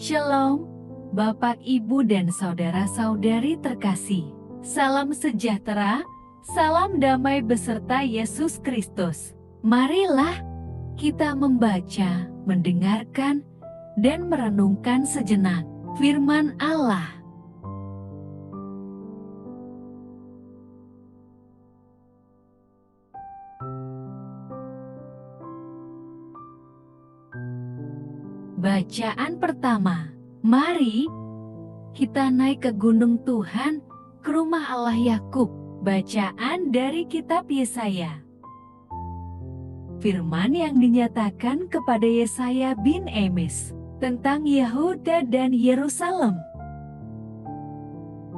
Shalom, Bapak, Ibu, dan saudara-saudari terkasih. Salam sejahtera, salam damai beserta Yesus Kristus. Marilah kita membaca, mendengarkan, dan merenungkan sejenak firman Allah. Bacaan pertama, mari kita naik ke gunung Tuhan, ke rumah Allah Yakub. Bacaan dari kitab Yesaya. Firman yang dinyatakan kepada Yesaya bin Amoz tentang Yehuda dan Yerusalem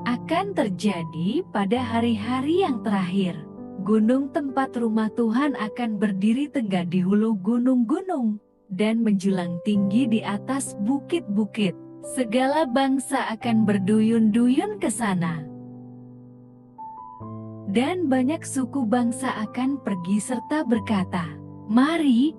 akan terjadi pada hari-hari yang terakhir. Gunung tempat rumah Tuhan akan berdiri tegak di hulu gunung-gunung dan menjulang tinggi di atas bukit-bukit. Segala bangsa akan berduyun-duyun ke sana. Dan banyak suku bangsa akan pergi serta berkata, "Mari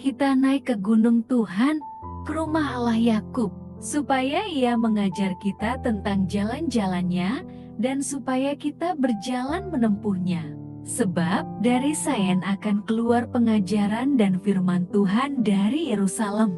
kita naik ke gunung Tuhan, ke rumah Allah Yakub, supaya Ia mengajar kita tentang jalan-jalannya dan supaya kita berjalan menempuhnya. Sebab dari Sion akan keluar pengajaran dan firman Tuhan dari Yerusalem.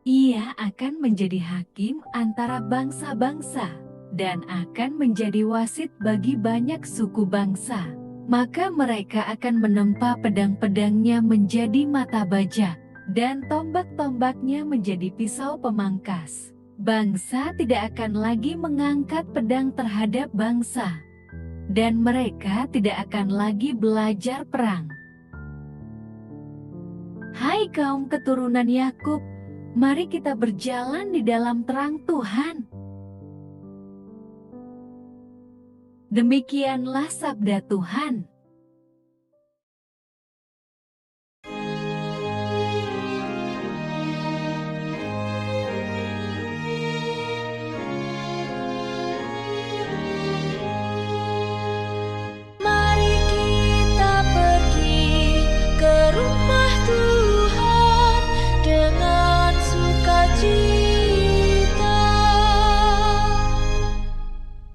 Ia akan menjadi hakim antara bangsa-bangsa dan akan menjadi wasit bagi banyak suku bangsa. Maka mereka akan menempa pedang-pedangnya menjadi mata baja dan tombak-tombaknya menjadi pisau pemangkas. Bangsa tidak akan lagi mengangkat pedang terhadap bangsa, dan mereka tidak akan lagi belajar perang. Hai kaum keturunan Yakub, mari kita berjalan di dalam terang Tuhan." Demikianlah sabda Tuhan.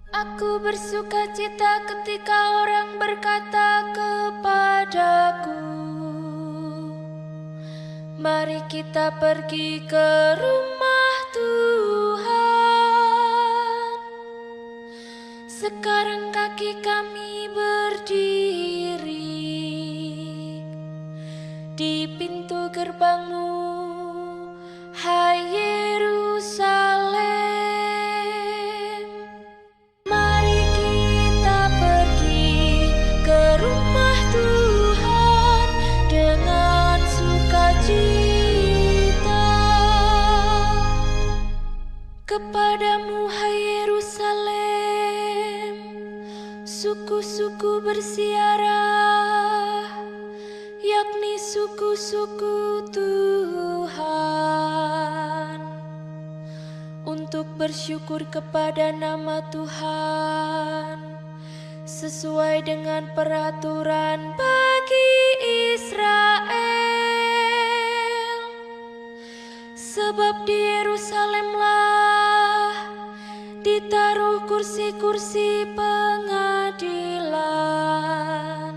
Aku bersukacita ketika orang berkata kepadaku, "Mari kita pergi ke rumah Tuhan." Sekarang kaki kami berdiri di pintu gerbangmu, hai Yerusalem. Kepadamu, hai Yerusalem, suku-suku bersiarah, yakni suku-suku Tuhan, untuk bersyukur kepada nama Tuhan, sesuai dengan peraturan bagi Israel. Sebab di Yerusalemlah ditaruh kursi-kursi pengadilan,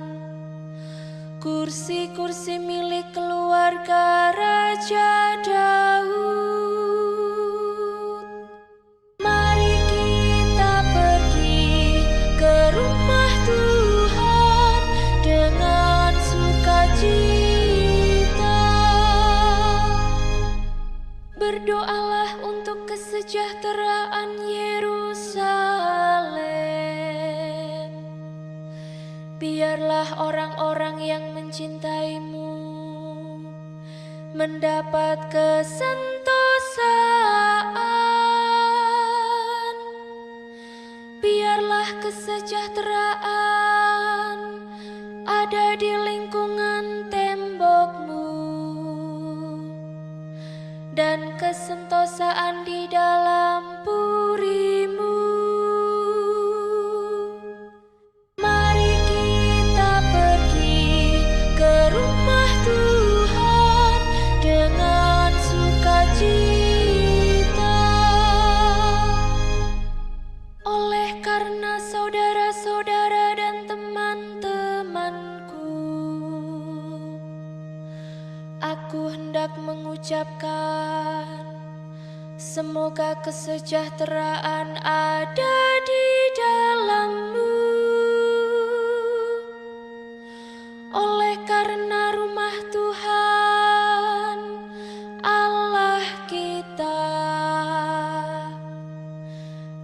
kursi-kursi milik keluarga Raja Daud. Mari kita pergi ke rumah Tuhan dengan sukacita. Berdoalah untuk kesejahteraan Yerusalem. Biarlah orang-orang yang mencintaimu mendapat kesentosaan. Biarlah kesejahteraan ada di lingkungan tembokmu, dan kesentosaan di dalam purimu. Mari kita pergi ke rumah Tuhan dengan sukacita. Tuhan. Semoga kesejahteraan ada di dalammu. Oleh karena rumah Tuhan Allah kita,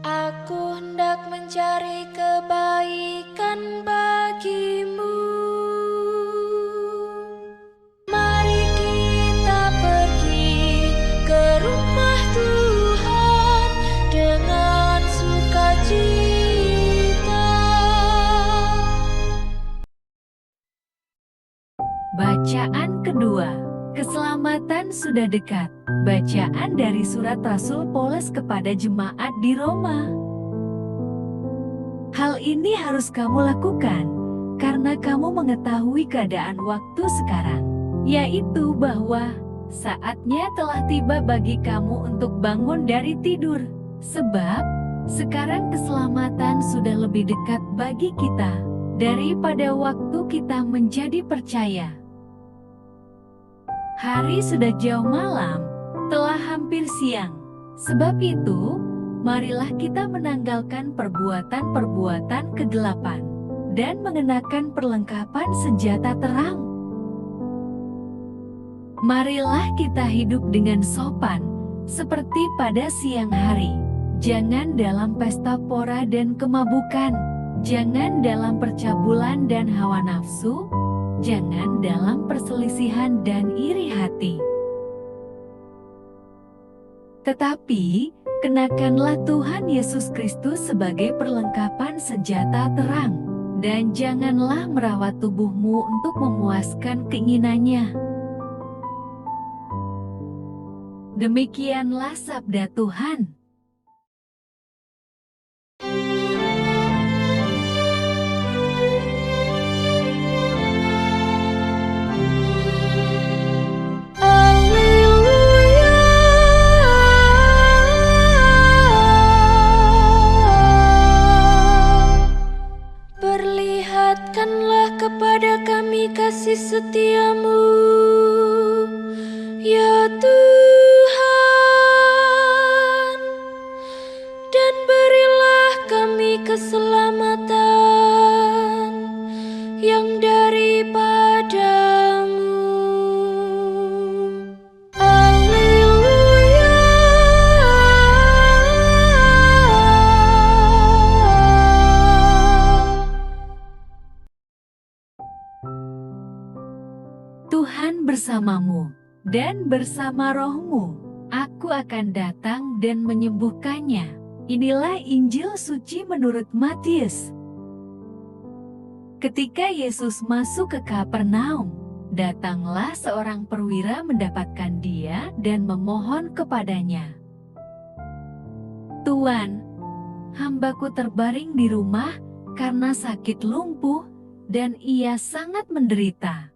aku hendak mencari kebaikan bagimu. Mari kita pergi ke rumah Tuhan dengan sukacita. Bacaan kedua. Keselamatan sudah dekat. Bacaan dari surat Rasul Paulus kepada jemaat di Roma. Hal ini harus kamu lakukan karena kamu mengetahui keadaan waktu sekarang, yaitu bahwa saatnya telah tiba bagi kamu untuk bangun dari tidur. Sebab sekarang keselamatan sudah lebih dekat bagi kita daripada waktu kita menjadi percaya. Hari sudah jauh malam, telah hampir siang. Sebab itu, marilah kita menanggalkan perbuatan-perbuatan kegelapan dan mengenakan perlengkapan senjata terang. Marilah kita hidup dengan sopan, seperti pada siang hari. Jangan dalam pesta pora dan kemabukan. Jangan dalam percabulan dan hawa nafsu. Jangan dalam perselisihan dan iri hati. Tetapi, kenakanlah Tuhan Yesus Kristus sebagai perlengkapan senjata terang. Dan janganlah merawat tubuhmu untuk memuaskan keinginannya. Demikianlah sabda Tuhan. Perlihatkanlah kepada kami kasih setiamu, ya Tuhan, dan berilah kami keselamatan yang daripadamu. Tuhan bersamamu, dan bersama rohmu. Aku akan datang dan menyembuhkannya. Inilah Injil suci menurut Matius. Ketika Yesus masuk ke Kapernaum, datanglah seorang perwira mendapatkan dia dan memohon kepadanya. Tuan, hambaku terbaring di rumah karena sakit lumpuh dan ia sangat menderita.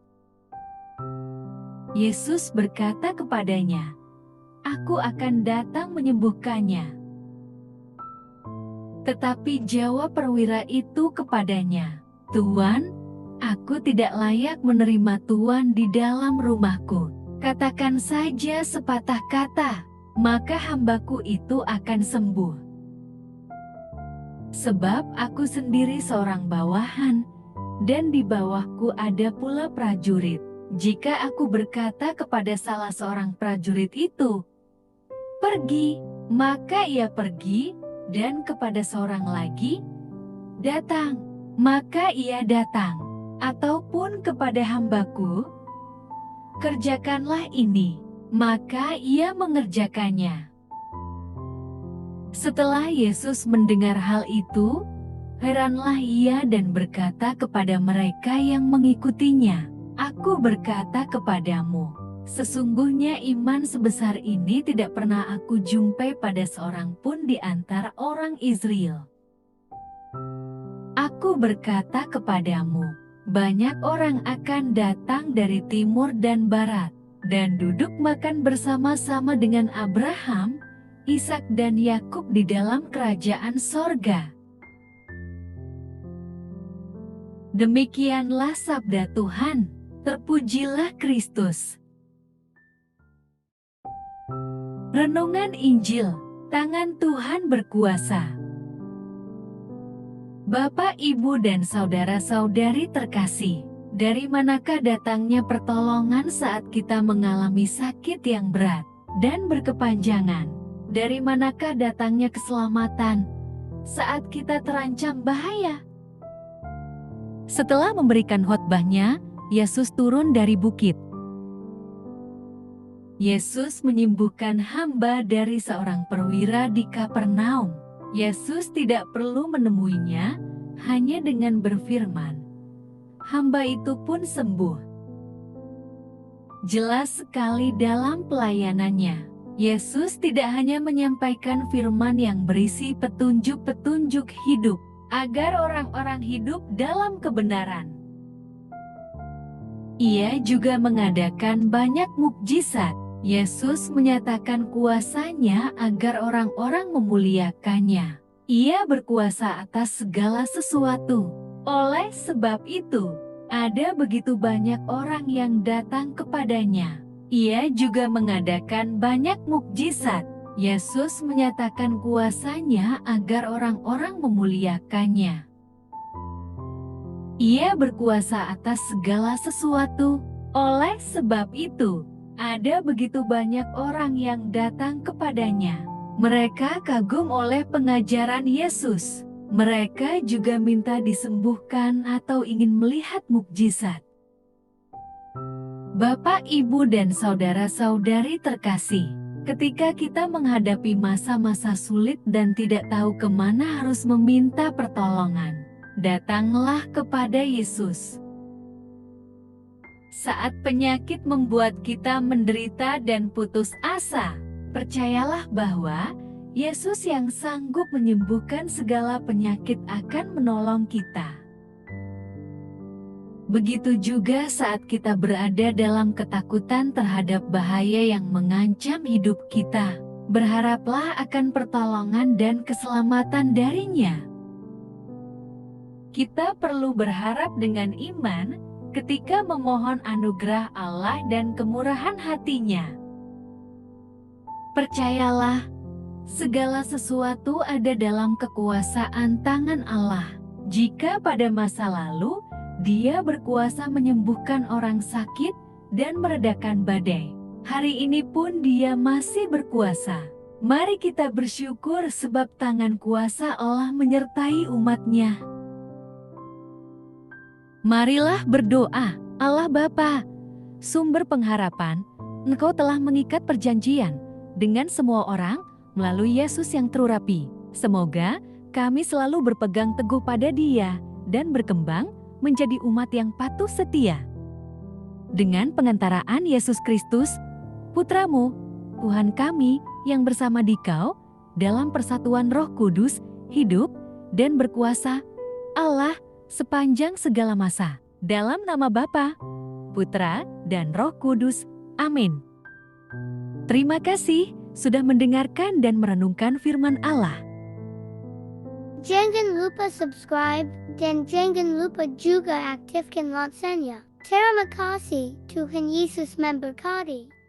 Yesus berkata kepadanya, "Aku akan datang menyembuhkannya." Tetapi jawab perwira itu kepadanya, "Tuan, aku tidak layak menerima Tuan di dalam rumahku. Katakan saja sepatah kata, maka hambaku itu akan sembuh. Sebab aku sendiri seorang bawahan, dan di bawahku ada pula prajurit. Jika aku berkata kepada salah seorang prajurit itu, 'Pergi,' maka ia pergi, dan kepada seorang lagi, 'Datang,' maka ia datang. Ataupun kepada hambaku, 'Kerjakanlah ini,' maka ia mengerjakannya." Setelah Yesus mendengar hal itu, heranlah ia dan berkata kepada mereka yang mengikutinya, "Aku berkata kepadamu, sesungguhnya iman sebesar ini tidak pernah aku jumpai pada seorang pun di antara orang Israel. Aku berkata kepadamu, banyak orang akan datang dari timur dan barat, dan duduk makan bersama-sama dengan Abraham, Ishak dan Yakub di dalam kerajaan sorga." Demikianlah sabda Tuhan. Terpujilah Kristus. Renungan Injil, tangan Tuhan berkuasa. Bapak, Ibu, dan saudara-saudari terkasih, dari manakah datangnya pertolongan saat kita mengalami sakit yang berat dan berkepanjangan? Dari manakah datangnya keselamatan saat kita terancam bahaya? Setelah memberikan khotbahnya, Yesus turun dari bukit. Yesus menyembuhkan hamba dari seorang perwira di Kapernaum. Yesus tidak perlu menemuinya, hanya dengan berfirman, hamba itu pun sembuh. Jelas sekali dalam pelayanannya, Yesus tidak hanya menyampaikan firman yang berisi petunjuk-petunjuk hidup, agar orang-orang hidup dalam kebenaran. Ia juga mengadakan banyak mukjizat. Yesus menyatakan kuasanya agar orang-orang memuliakannya. Ia berkuasa atas segala sesuatu. Oleh sebab itu, ada begitu banyak orang yang datang kepadanya. Ia juga mengadakan banyak mukjizat. Yesus menyatakan kuasanya agar orang-orang memuliakannya. Ia berkuasa atas segala sesuatu. Oleh sebab itu, ada begitu banyak orang yang datang kepadanya. Mereka kagum oleh pengajaran Yesus. Mereka juga minta disembuhkan atau ingin melihat mukjizat. Bapak, Ibu, dan saudara-saudari terkasih, ketika kita menghadapi masa-masa sulit dan tidak tahu kemana harus meminta pertolongan, datanglah kepada Yesus. Saat penyakit membuat kita menderita dan putus asa, percayalah bahwa Yesus yang sanggup menyembuhkan segala penyakit akan menolong kita. Begitu juga saat kita berada dalam ketakutan terhadap bahaya yang mengancam hidup kita, berharaplah akan pertolongan dan keselamatan darinya. Kita perlu berharap dengan iman ketika memohon anugerah Allah dan kemurahan hati-Nya. Percayalah, segala sesuatu ada dalam kekuasaan tangan Allah. Jika pada masa lalu, Dia berkuasa menyembuhkan orang sakit dan meredakan badai, hari ini pun Dia masih berkuasa. Mari kita bersyukur sebab tangan kuasa Allah menyertai umat-Nya. Marilah berdoa. Allah Bapa, sumber pengharapan, Engkau telah mengikat perjanjian dengan semua orang melalui Yesus yang terurapi. Semoga kami selalu berpegang teguh pada Dia dan berkembang menjadi umat yang patuh setia. Dengan pengantaraan Yesus Kristus, Putra-Mu, Tuhan kami yang bersama Dikau, dalam persatuan Roh Kudus, hidup dan berkuasa, Allah, sepanjang segala masa. Dalam nama Bapa, Putra, dan Roh Kudus. Amin. Terima kasih sudah mendengarkan dan merenungkan firman Allah. Jangan lupa subscribe dan jangan lupa juga aktifkan loncengnya. Terima kasih, Tuhan Yesus memberkati.